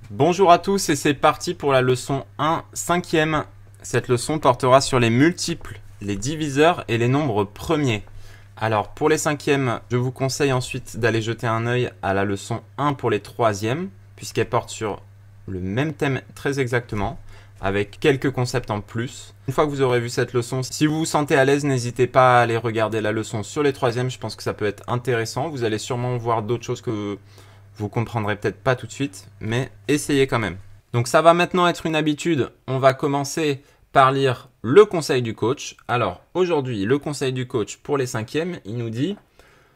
Bonjour à tous et c'est parti pour la leçon 1, 5e. Cette leçon portera sur les multiples, les diviseurs et les nombres premiers. Alors pour les 5e, je vous conseille ensuite d'aller jeter un œil à la leçon 1 pour les 3e, puisqu'elle porte sur le même thème très exactement, avec quelques concepts en plus. Une fois que vous aurez vu cette leçon, si vous vous sentez à l'aise, n'hésitez pas à aller regarder la leçon sur les 3e, je pense que ça peut être intéressant. Vous allez sûrement voir d'autres choses que vous comprendrez peut-être pas tout de suite, mais essayez quand même. Donc ça va maintenant être une habitude. On va commencer par lire le conseil du coach. Alors aujourd'hui, le conseil du coach pour les 5e, il nous dit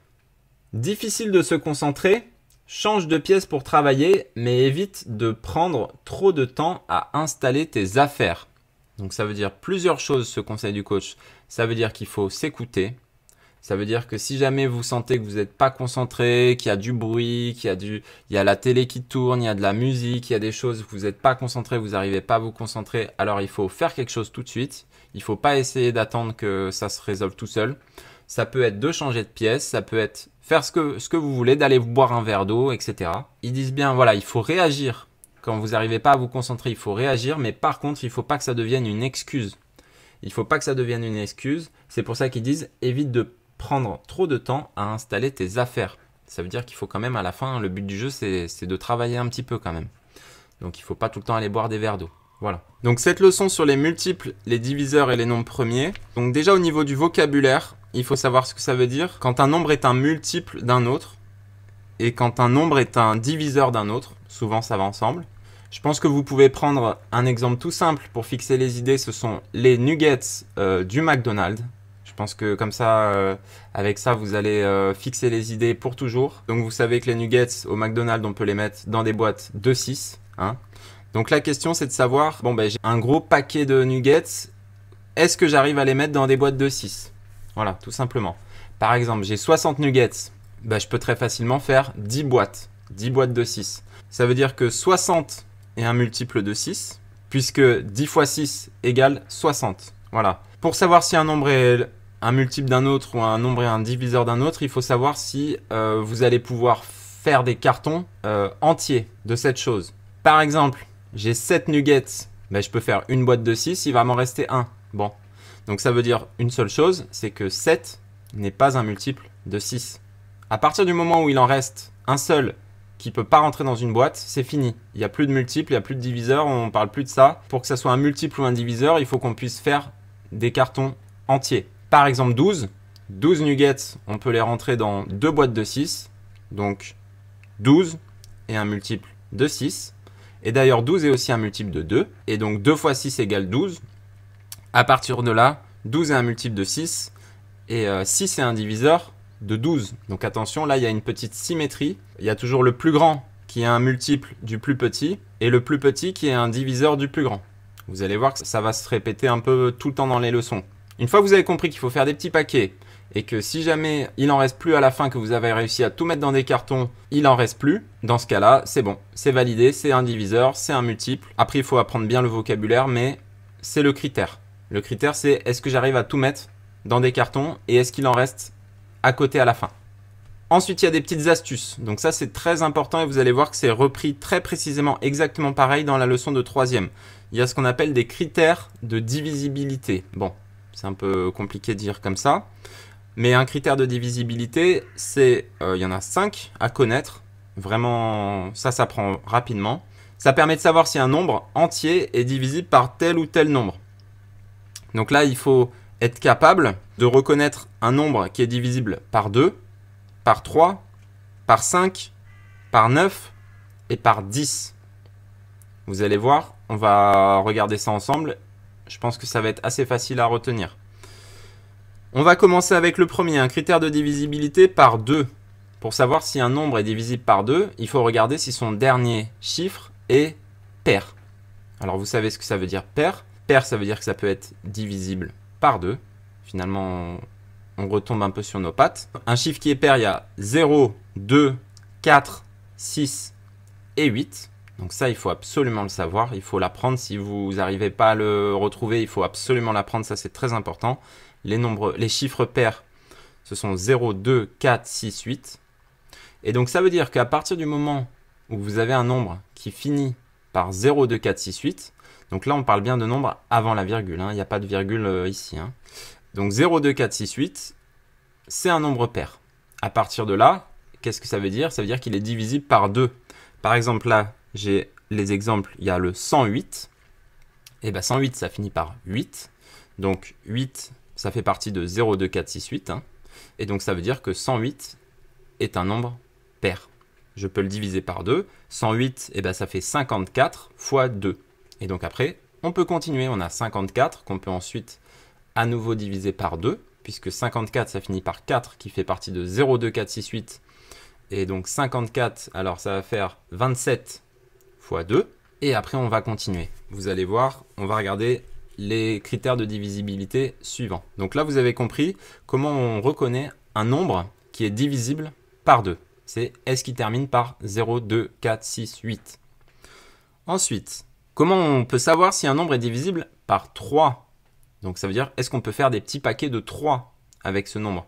« Difficile de se concentrer, change de pièce pour travailler, mais évite de prendre trop de temps à installer tes affaires. » Donc ça veut dire plusieurs choses ce conseil du coach. Ça veut dire qu'il faut s'écouter. Ça veut dire que si jamais vous sentez que vous n'êtes pas concentré, qu'il y a du bruit, il y a la télé qui tourne, il y a de la musique, il y a des choses, vous n'êtes pas concentré, vous n'arrivez pas à vous concentrer, alors il faut faire quelque chose tout de suite. Il ne faut pas essayer d'attendre que ça se résolve tout seul. Ça peut être de changer de pièce, ça peut être faire ce que vous voulez, d'aller boire un verre d'eau, etc. Ils disent bien, voilà, il faut réagir. Quand vous n'arrivez pas à vous concentrer, il faut réagir, mais par contre, il ne faut pas que ça devienne une excuse. Il ne faut pas que ça devienne une excuse. C'est pour ça qu'ils disent, évite de prendre trop de temps à installer tes affaires. Ça veut dire qu'il faut quand même à la fin, le but du jeu c'est de travailler un petit peu quand même. Donc il ne faut pas tout le temps aller boire des verres d'eau. Voilà. Donc cette leçon sur les multiples, les diviseurs et les nombres premiers. Donc déjà au niveau du vocabulaire, il faut savoir ce que ça veut dire quand un nombre est un multiple d'un autre et quand un nombre est un diviseur d'un autre. Souvent ça va ensemble. Je pense que vous pouvez prendre un exemple tout simple pour fixer les idées. Ce sont les nuggets du McDonald's. Je pense que comme ça, avec ça, vous allez fixer les idées pour toujours. Donc vous savez que les nuggets au McDonald's, on peut les mettre dans des boîtes de 6. Hein. Donc la question, c'est de savoir, bon ben j'ai un gros paquet de nuggets, est-ce que j'arrive à les mettre dans des boîtes de 6? Voilà, tout simplement. Par exemple, j'ai 60 nuggets, ben, je peux très facilement faire 10 boîtes de 6. Ça veut dire que 60 est un multiple de 6, puisque 10 fois 6 égale 60. Voilà. Pour savoir si un nombre est un multiple d'un autre ou un nombre est un diviseur d'un autre, il faut savoir si vous allez pouvoir faire des cartons entiers de cette chose. Par exemple, j'ai 7 nuggets, ben, je peux faire une boîte de 6, il va m'en rester un. Bon, donc ça veut dire une seule chose, c'est que 7 n'est pas un multiple de 6. À partir du moment où il en reste un seul qui ne peut pas rentrer dans une boîte, c'est fini. Il n'y a plus de multiples, il n'y a plus de diviseurs, on ne parle plus de ça. Pour que ça soit un multiple ou un diviseur, il faut qu'on puisse faire des cartons entiers. Par exemple 12 nuggets, on peut les rentrer dans deux boîtes de 6. Donc 12 est un multiple de 6. Et d'ailleurs 12 est aussi un multiple de 2. Et donc 2 fois 6 égale 12. À partir de là, 12 est un multiple de 6. Et 6 est un diviseur de 12. Donc attention, là il y a une petite symétrie. Il y a toujours le plus grand qui est un multiple du plus petit. Et le plus petit qui est un diviseur du plus grand. Vous allez voir que ça va se répéter un peu tout le temps dans les leçons. Une fois que vous avez compris qu'il faut faire des petits paquets et que si jamais il en reste plus à la fin, que vous avez réussi à tout mettre dans des cartons, il en reste plus, dans ce cas-là, c'est bon. C'est validé, c'est un diviseur, c'est un multiple. Après, il faut apprendre bien le vocabulaire, mais c'est le critère. Le critère, c'est est-ce que j'arrive à tout mettre dans des cartons et est-ce qu'il en reste à côté à la fin. Ensuite, il y a des petites astuces. Donc ça, c'est très important et vous allez voir que c'est repris très précisément, exactement pareil dans la leçon de 3e. Il y a ce qu'on appelle des critères de divisibilité. Bon, c'est un peu compliqué de dire comme ça. Mais un critère de divisibilité, c'est, il y en a 5 à connaître. Vraiment, ça s'apprend rapidement. Ça permet de savoir si un nombre entier est divisible par tel ou tel nombre. Donc là, il faut être capable de reconnaître un nombre qui est divisible par 2, par 3, par 5, par 9 et par 10. Vous allez voir, on va regarder ça ensemble. Je pense que ça va être assez facile à retenir. On va commencer avec le premier, un critère de divisibilité par 2. Pour savoir si un nombre est divisible par 2, il faut regarder si son dernier chiffre est pair. Alors vous savez ce que ça veut dire pair. Pair, ça veut dire que ça peut être divisible par 2. Finalement, on retombe un peu sur nos pattes. Un chiffre qui est pair, il y a 0, 2, 4, 6 et 8. Donc ça, il faut absolument le savoir, il faut l'apprendre. Si vous n'arrivez pas à le retrouver, il faut absolument l'apprendre, ça c'est très important. Les chiffres pairs, ce sont 0, 2, 4, 6, 8. Et donc ça veut dire qu'à partir du moment où vous avez un nombre qui finit par 0, 2, 4, 6, 8. Donc là, on parle bien de nombres avant la virgule. Il n'y a pas de virgule ici. Donc 0, 2, 4, 6, 8, c'est un nombre pair. À partir de là, qu'est-ce que ça veut dire? Ça veut dire qu'il est divisible par 2. Par exemple, là, j'ai les exemples. Il y a le 108. Et bien 108, ça finit par 8. Donc 8, ça fait partie de 0, 2, 4, 6, 8. Et donc ça veut dire que 108 est un nombre pair. Je peux le diviser par 2. 108, et ben ça fait 54 fois 2. Et donc après, on peut continuer. On a 54 qu'on peut ensuite à nouveau diviser par 2. Puisque 54, ça finit par 4 qui fait partie de 0, 2, 4, 6, 8. Et donc 54, alors ça va faire 27 fois 2. Et après, on va continuer. Vous allez voir, on va regarder les critères de divisibilité suivants. Donc là, vous avez compris comment on reconnaît un nombre qui est divisible par 2. C'est est-ce qui termine par 0, 2, 4, 6, 8. Ensuite, comment on peut savoir si un nombre est divisible par 3? Donc ça veut dire, est-ce qu'on peut faire des petits paquets de 3 avec ce nombre?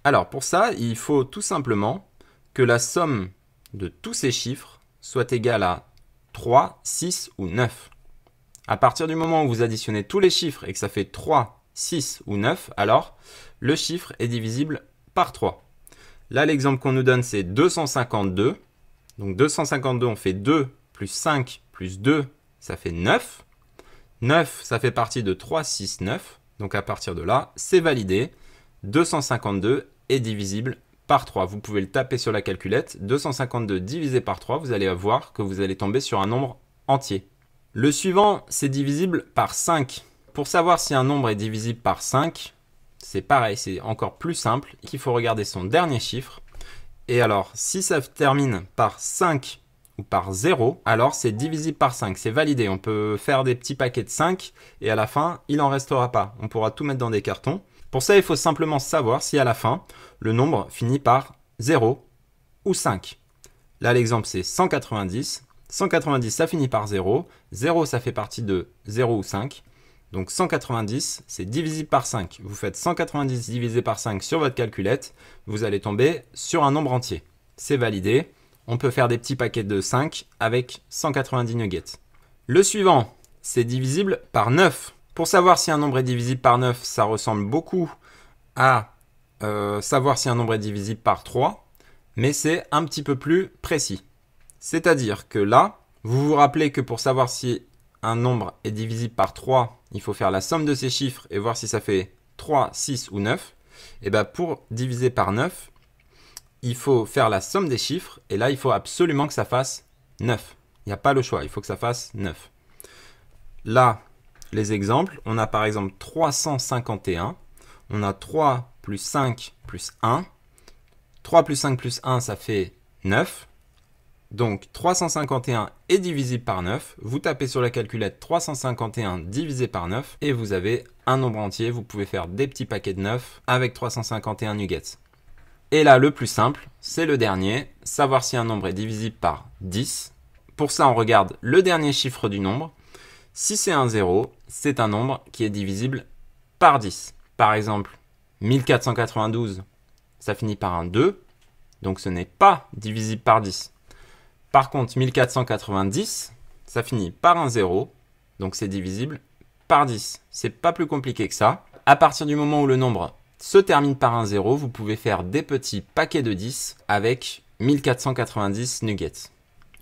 Alors pour ça, il faut tout simplement que la somme de tous ces chiffres soit égale à 3, 6 ou 9. À partir du moment où vous additionnez tous les chiffres et que ça fait 3, 6 ou 9, alors le chiffre est divisible par 3. Là, l'exemple qu'on nous donne, c'est 252. Donc 252, on fait 2 plus 5 plus 2, ça fait 9. 9, ça fait partie de 3, 6, 9. Donc à partir de là, c'est validé. 252 est divisible par 3. Vous pouvez le taper sur la calculette. 252 divisé par 3, vous allez voir que vous allez tomber sur un nombre entier. Le suivant, c'est divisible par 5. Pour savoir si un nombre est divisible par 5, c'est pareil, c'est encore plus simple. Il faut regarder son dernier chiffre. Et alors, si ça termine par 5 ou par 0, alors c'est divisible par 5, c'est validé. On peut faire des petits paquets de 5 et à la fin, il n'en restera pas. On pourra tout mettre dans des cartons. Pour ça, il faut simplement savoir si à la fin, le nombre finit par 0 ou 5. Là, l'exemple, c'est 190. 190, ça finit par 0. 0, ça fait partie de 0 ou 5. Donc 190, c'est divisible par 5. Vous faites 190 divisé par 5 sur votre calculette. Vous allez tomber sur un nombre entier. C'est validé. On peut faire des petits paquets de 5 avec 190 nuggets. Le suivant, c'est divisible par 9. Pour savoir si un nombre est divisible par 9, ça ressemble beaucoup à savoir si un nombre est divisible par 3, mais c'est un petit peu plus précis. C'est-à-dire que là, vous vous rappelez que pour savoir si un nombre est divisible par 3, il faut faire la somme de ces chiffres et voir si ça fait 3, 6 ou 9. Et bien pour diviser par 9, il faut faire la somme des chiffres et là, il faut absolument que ça fasse 9. Il n'y a pas le choix, il faut que ça fasse 9. Là, les exemples, on a par exemple 351, on a 3 plus 5 plus 1. 3 plus 5 plus 1, ça fait 9. Donc 351 est divisible par 9. Vous tapez sur la calculette 351 divisé par 9 et vous avez un nombre entier. Vous pouvez faire des petits paquets de 9 avec 351 nuggets. Et là, le plus simple, c'est le dernier, savoir si un nombre est divisible par 10. Pour ça, on regarde le dernier chiffre du nombre. Si c'est un 0, c'est un nombre qui est divisible par 10. Par exemple, 1492, ça finit par un 2, donc ce n'est pas divisible par 10. Par contre, 1490, ça finit par un 0, donc c'est divisible par 10. C'est pas plus compliqué que ça. À partir du moment où le nombre se termine par un 0, vous pouvez faire des petits paquets de 10 avec 1490 nuggets.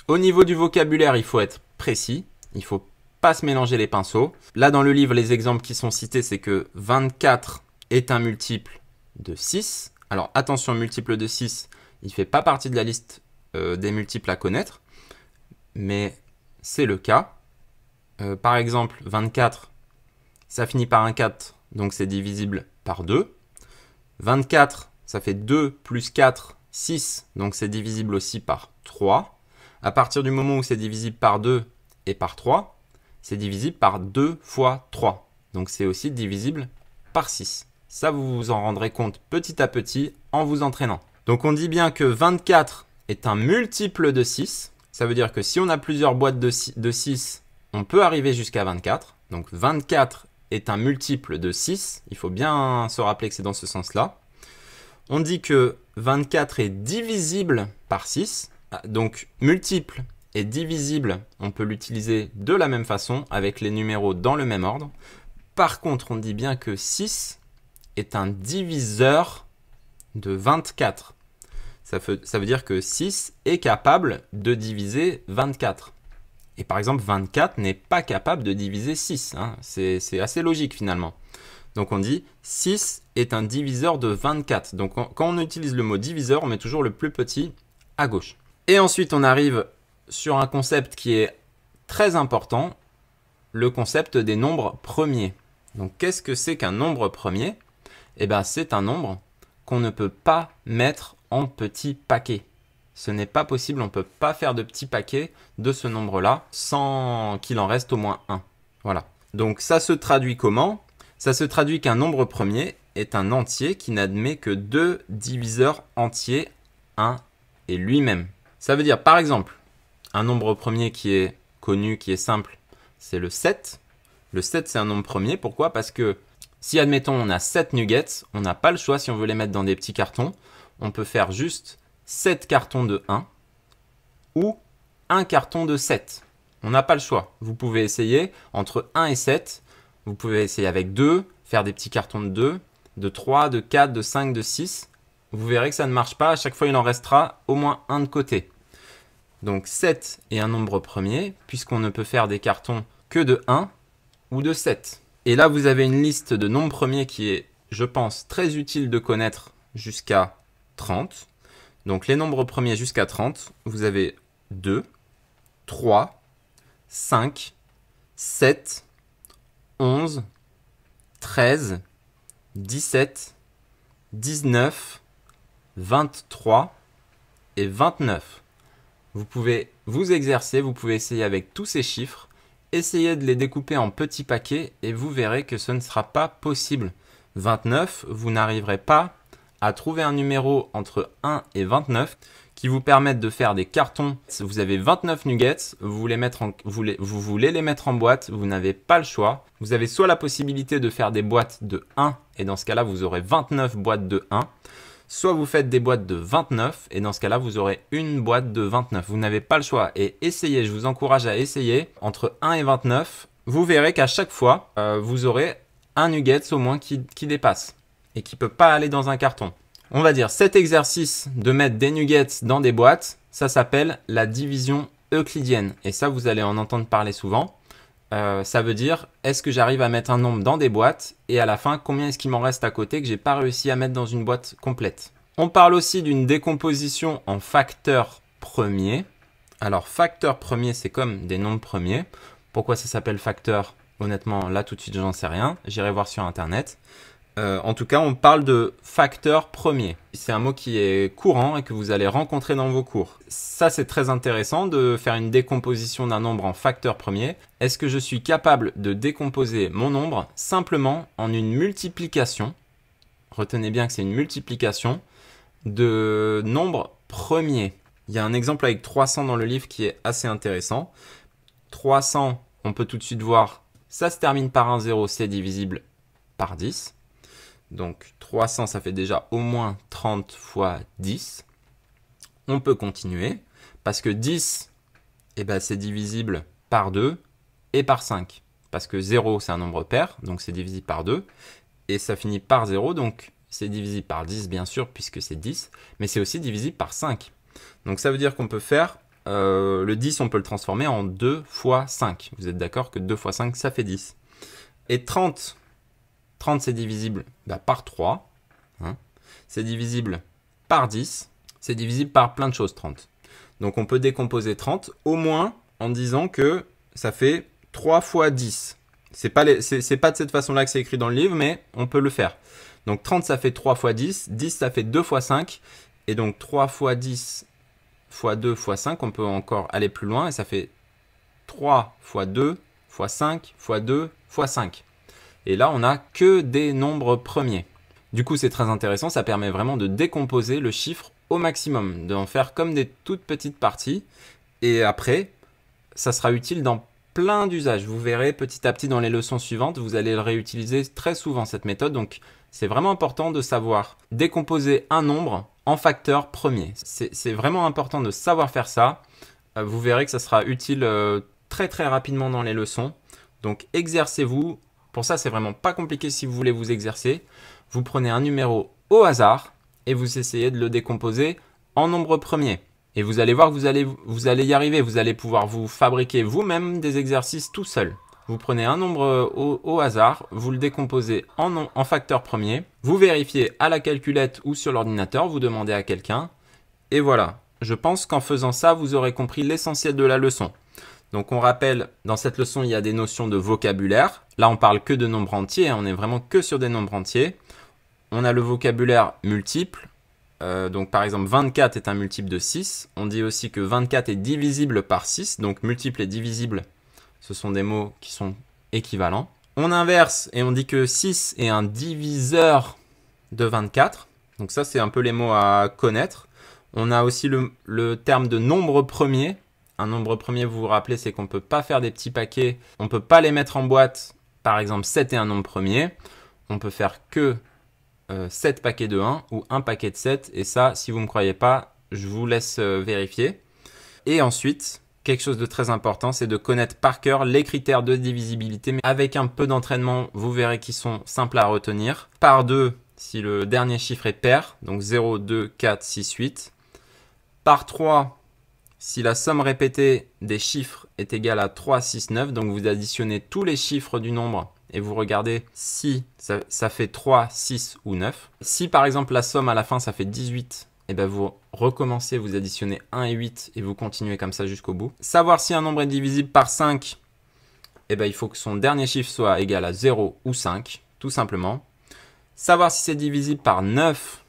Au niveau du vocabulaire, il faut être précis, il faut pas se mélanger les pinceaux. Là, dans le livre, les exemples qui sont cités, c'est que 24 est un multiple de 6. Alors, attention, multiple de 6, il ne fait pas partie de la liste des multiples à connaître, mais c'est le cas. Par exemple, 24, ça finit par un 4, donc c'est divisible par 2. 24, ça fait 2 plus 4, 6, donc c'est divisible aussi par 3. À partir du moment où c'est divisible par 2 et par 3, c'est divisible par 2 fois 3. Donc c'est aussi divisible par 6. Ça, vous vous en rendrez compte petit à petit en vous entraînant. Donc on dit bien que 24 est un multiple de 6. Ça veut dire que si on a plusieurs boîtes de 6, on peut arriver jusqu'à 24. Donc 24 est un multiple de 6. Il faut bien se rappeler que c'est dans ce sens-là. On dit que 24 est divisible par 6. Donc multiple est divisible, on peut l'utiliser de la même façon avec les numéros dans le même ordre. Par contre, on dit bien que 6 est un diviseur de 24. Ça veut dire que 6 est capable de diviser 24. Et par exemple, 24 n'est pas capable de diviser 6. Hein. C'est assez logique finalement. Donc on dit 6 est un diviseur de 24. Donc quand on utilise le mot diviseur, on met toujours le plus petit à gauche. Et ensuite, on arrive sur un concept qui est très important, le concept des nombres premiers. Donc qu'est-ce que c'est qu'un nombre premier? Eh bien, c'est un nombre qu'on ne peut pas mettre en petits paquets. Ce n'est pas possible, on ne peut pas faire de petits paquets de ce nombre-là sans qu'il en reste au moins un. Voilà. Donc ça se traduit comment? Ça se traduit qu'un nombre premier est un entier qui n'admet que deux diviseurs entiers, 1 et lui-même. Ça veut dire, par exemple, un nombre premier qui est connu, qui est simple, c'est le 7. Le 7, c'est un nombre premier. Pourquoi? Parce que si, admettons, on a 7 nuggets, on n'a pas le choix si on veut les mettre dans des petits cartons. On peut faire juste 7 cartons de 1 ou un carton de 7. On n'a pas le choix. Vous pouvez essayer entre 1 et 7. Vous pouvez essayer avec 2, faire des petits cartons de 2, de 3, de 4, de 5, de 6. Vous verrez que ça ne marche pas. À chaque fois, il en restera au moins un de côté. Donc 7 est un nombre premier, puisqu'on ne peut faire des cartons que de 1 ou de 7. Et là, vous avez une liste de nombres premiers qui est, je pense, très utile de connaître jusqu'à 30. Donc les nombres premiers jusqu'à 30, vous avez 2, 3, 5, 7, 11, 13, 17, 19, 23 et 29. Vous pouvez vous exercer, vous pouvez essayer avec tous ces chiffres, essayez de les découper en petits paquets et vous verrez que ce ne sera pas possible. 29, vous n'arriverez pas à trouver un numéro entre 1 et 29 qui vous permette de faire des cartons. Vous avez 29 nuggets, vous voulez les mettre en boîte, vous n'avez pas le choix. Vous avez soit la possibilité de faire des boîtes de 1 et dans ce cas-là, vous aurez 29 boîtes de 1. Soit vous faites des boîtes de 29 et dans ce cas-là, vous aurez une boîte de 29. Vous n'avez pas le choix et essayez, je vous encourage à essayer entre 1 et 29. Vous verrez qu'à chaque fois, vous aurez un nuggets au moins qui dépasse et qui ne peut pas aller dans un carton. On va dire cet exercice de mettre des nuggets dans des boîtes, ça s'appelle la division euclidienne. Et ça, vous allez en entendre parler souvent. Ça veut dire, est-ce que j'arrive à mettre un nombre dans des boîtes et à la fin, combien est-ce qu'il m'en reste à côté que j'ai pas réussi à mettre dans une boîte complète. On parle aussi d'une décomposition en facteurs premiers. Alors, facteurs premiers, c'est comme des nombres premiers. Pourquoi ça s'appelle facteur? Honnêtement, là, tout de suite, j'en sais rien. J'irai voir sur Internet. En tout cas, on parle de facteur premier. C'est un mot qui est courant et que vous allez rencontrer dans vos cours. Ça, c'est très intéressant de faire une décomposition d'un nombre en facteur premier. Est-ce que je suis capable de décomposer mon nombre simplement en une multiplication? Retenez bien que c'est une multiplication de nombres premiers. Il y a un exemple avec 300 dans le livre qui est assez intéressant. 300, on peut tout de suite voir, ça se termine par un 0, c'est divisible par 10. Donc 300, ça fait déjà au moins 30 fois 10. On peut continuer parce que 10, eh ben, c'est divisible par 2 et par 5. Parce que 0, c'est un nombre pair, donc c'est divisible par 2. Et ça finit par 0, donc c'est divisible par 10, bien sûr, puisque c'est 10. Mais c'est aussi divisible par 5. Donc ça veut dire qu'on peut faire, le 10, on peut le transformer en 2 fois 5. Vous êtes d'accord que 2 fois 5, ça fait 10. Et 30, c'est divisible par 3. Hein. C'est divisible par 10. C'est divisible par plein de choses, 30. Donc on peut décomposer 30 au moins en disant que ça fait 3 fois 10. C'est pas de cette façon-là que c'est écrit dans le livre, mais on peut le faire. Donc 30, ça fait 3 fois 10. 10, ça fait 2 fois 5. Et donc 3 fois 10 fois 2 fois 5, on peut encore aller plus loin. Et ça fait 3 fois 2 fois 5 fois 2 fois 5. Et là, on n'a que des nombres premiers. Du coup, c'est très intéressant. Ça permet vraiment de décomposer le chiffre au maximum, d'en faire comme des toutes petites parties. Et après, ça sera utile dans plein d'usages. Vous verrez petit à petit dans les leçons suivantes, vous allez le réutiliser très souvent, cette méthode. Donc, c'est vraiment important de savoir décomposer un nombre en facteurs premiers. C'est vraiment important de savoir faire ça. vous verrez que ça sera utile très rapidement dans les leçons. Donc exercez-vous. Pour ça, c'est vraiment pas compliqué si vous voulez vous exercer. Vous prenez un numéro au hasard et vous essayez de le décomposer en nombre premier. Et vous allez voir que vous allez y arriver. Vous allez pouvoir vous fabriquer vous-même des exercices tout seul. Vous prenez un nombre au hasard, vous le décomposez en facteur premier. Vous vérifiez à la calculette ou sur l'ordinateur, vous demandez à quelqu'un. Et voilà. Je pense qu'en faisant ça, vous aurez compris l'essentiel de la leçon. Donc on rappelle, dans cette leçon, il y a des notions de vocabulaire. Là, on parle que de nombres entiers, on est vraiment que sur des nombres entiers. On a le vocabulaire multiple. Donc par exemple, 24 est un multiple de 6. On dit aussi que 24 est divisible par 6. Donc multiple et divisible, ce sont des mots qui sont équivalents. On inverse et on dit que 6 est un diviseur de 24. Donc ça, c'est un peu les mots à connaître. On a aussi le terme de nombre premier. Un nombre premier, vous vous rappelez, c'est qu'on ne peut pas faire des petits paquets. On ne peut pas les mettre en boîte. Par exemple, 7 est un nombre premier. On peut faire que 7 paquets de 1 ou un paquet de 7. Et ça, si vous ne me croyez pas, je vous laisse vérifier. Et ensuite, quelque chose de très important, c'est de connaître par cœur les critères de divisibilité. Mais avec un peu d'entraînement, vous verrez qu'ils sont simples à retenir. Par 2, si le dernier chiffre est pair, donc 0, 2, 4, 6, 8. Par 3, si la somme répétée des chiffres est égale à 3, 6, 9, donc vous additionnez tous les chiffres du nombre et vous regardez si ça fait 3, 6 ou 9. Si par exemple la somme à la fin ça fait 18, et bien vous recommencez, vous additionnez 1 et 8 et vous continuez comme ça jusqu'au bout. Savoir si un nombre est divisible par 5, et bien il faut que son dernier chiffre soit égal à 0 ou 5, tout simplement. Savoir si c'est divisible par 9,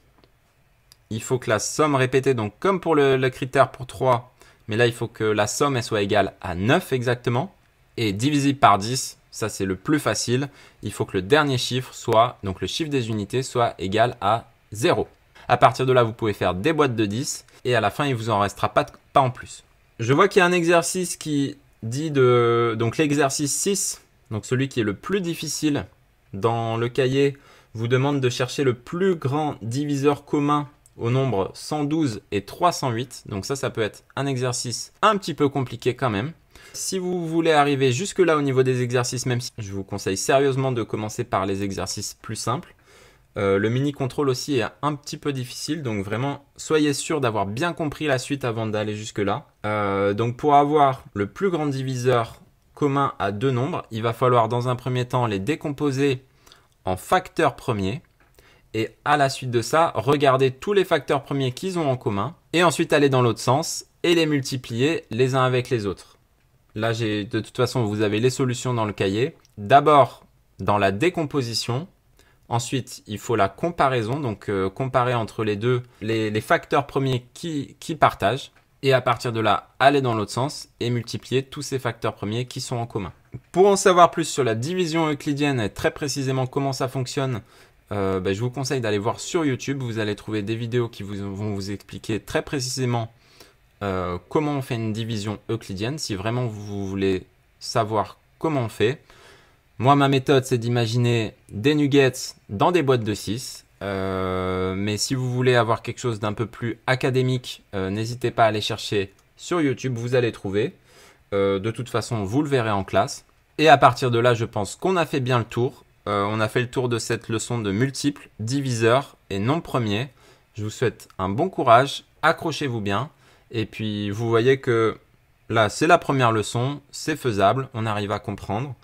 il faut que la somme répétée, donc comme pour le critère pour 3, mais là il faut que la somme elle soit égale à 9 exactement. Et divisible par 10, ça c'est le plus facile. Il faut que le dernier chiffre soit, donc le chiffre des unités, soit égal à 0. À partir de là, vous pouvez faire des boîtes de 10 et à la fin, il ne vous en restera pas en plus. Je vois qu'il y a un exercice qui dit donc l'exercice 6, donc celui qui est le plus difficile dans le cahier, vous demande de chercher le plus grand diviseur commun au nombre 112 et 308. Donc ça peut être un exercice un petit peu compliqué quand même. Si vous voulez arriver jusque là au niveau des exercices, même si je vous conseille sérieusement de commencer par les exercices plus simples, le mini-contrôle aussi est un petit peu difficile, donc vraiment soyez sûr d'avoir bien compris la suite avant d'aller jusque là. Donc pour avoir le plus grand diviseur commun à deux nombres, il va falloir dans un premier temps les décomposer en facteurs premiers. Et à la suite de ça, regardez tous les facteurs premiers qu'ils ont en commun. Et ensuite aller dans l'autre sens et les multiplier les uns avec les autres. Là, de toute façon, vous avez les solutions dans le cahier. D'abord, dans la décomposition. Ensuite, il faut la comparaison. Donc, comparer entre les deux les facteurs premiers qui partagent. Et à partir de là, aller dans l'autre sens et multiplier tous ces facteurs premiers qui sont en commun. Pour en savoir plus sur la division euclidienne et très précisément comment ça fonctionne, je vous conseille d'aller voir sur YouTube. Vous allez trouver des vidéos qui vont vous expliquer très précisément comment on fait une division euclidienne, si vraiment vous voulez savoir comment on fait. Moi, ma méthode, c'est d'imaginer des nuggets dans des boîtes de 6. Mais si vous voulez avoir quelque chose d'un peu plus académique, n'hésitez pas à aller chercher sur YouTube, vous allez trouver. De toute façon, vous le verrez en classe. Et à partir de là, je pense qu'on a fait bien le tour. On a fait le tour de cette leçon de multiples, diviseurs et nombres premiers. Je vous souhaite un bon courage, accrochez-vous bien. Et puis, vous voyez que là, c'est la première leçon, c'est faisable, on arrive à comprendre.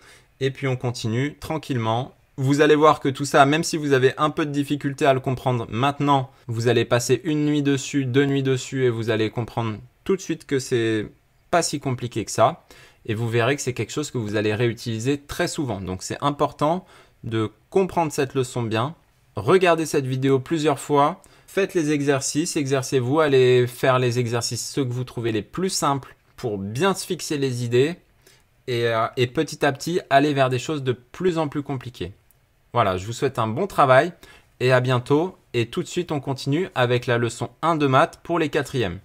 Et puis, on continue tranquillement. Vous allez voir que tout ça, même si vous avez un peu de difficulté à le comprendre maintenant, vous allez passer une nuit dessus, 2 nuits dessus et vous allez comprendre tout de suite que c'est pas si compliqué que ça. Et vous verrez que c'est quelque chose que vous allez réutiliser très souvent. Donc, c'est important de comprendre cette leçon bien. Regardez cette vidéo plusieurs fois. Faites les exercices, exercez-vous, allez faire les exercices, ceux que vous trouvez les plus simples pour bien se fixer les idées et petit à petit aller vers des choses de plus en plus compliquées. Voilà, je vous souhaite un bon travail et à bientôt. Et tout de suite, on continue avec la leçon 1 de maths pour les 4e.